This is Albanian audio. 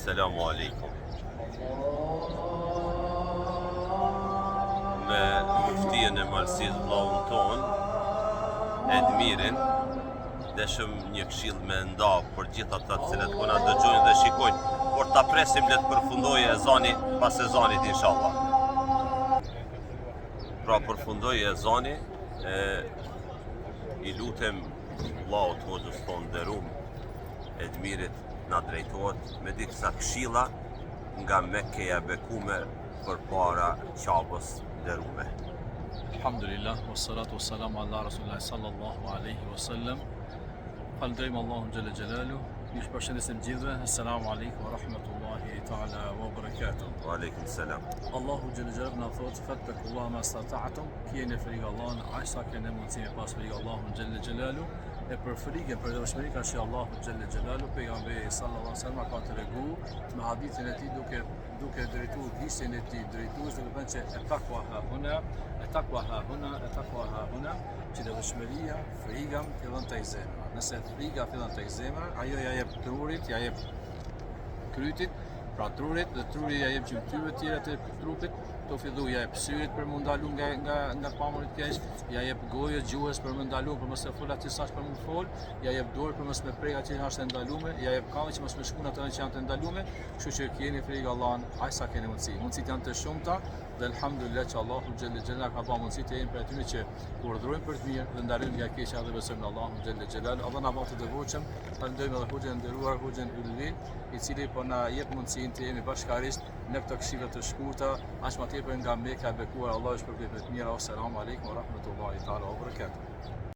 Selamu alaikum. Me muftien e Malësisë vllahun ton, Edmirin, deshëm një këshill me nda për gjithë ata të cilët po na dëgjojnë dhe shikojnë, por ta presim le të përfundojë ezani pas ezanit inshallah. Pra përfundoi ezani, i lutem vllahut hoxhës ton nderuar Edmirit na drejtohet me disa këshilla nga Mekkeja bekume përpara Qabës nderuame. Alhamdulillah, wassalatu wassalamu ala Rasulillah sallallahu alaihi wasallam. Falënderojmë Allahun xhalla xhelalu. Ju përshëndesim gjithëve. Assalamu alaikum wa rahmatullahi ta'ala wa barakatuh. Wa alaikum salam. Allahu xhalla xhelalu na thot fattakullaha ma stata'tum. Keni frikë Allahun, aq sa keni mundësi me pas frikë Allahun xhalla xhelalu. E për frikën, për dëshmëri ka shi Allahu xhalla xhelalu, pejgamberi sallallahu alaihi wasallam ka tregu në hadithin e tij duke drejtuar hissin e tij drejtues duke thënë se taqwa ha huna, taqwa ha huna, taqwa ha huna, që dëshmëria, frika fillon tek zemra. Nëse frika fillon tek zemra, ajo ja jep trurit, ja jep krytit, pra trurit dhe truri ja jep gjymtyrëve të tjera të trupit. To fillu ja jep syrit për më ndalu nga pamërit keq, ja jep gojës, gjuhës për më ndalu për mos e fol atë sa për më fol, ja jep dorë për mos me prek atë që është ndaluar, ja jep këmbë që mos me shkon atë që janë të ndaluar, kështu që keni frikë Allahun, aq sa keni mundësi. Mundësitë janë të shumta dhe alhamdulillah që Allahu xhelle xhelal ka dhënë mundësi të jemi për aty që urdhërojmë për të mirë dhe ndarojmë nga keqja dhe besojmë në Allahun xhelle xhelal. Allah na bëftë të devotshëm, falënderojmë edhe hoxhën e nderuar hoxhën Ylvin, i cili po na jep mundësinë të jemi bashkërisht në këto këshilla të shkurta, aq më tepër nga Mekka e bekuar. Allah është për të mira. Assalamu alaikum wa rahmatullahi ta'ala wa barakatuh.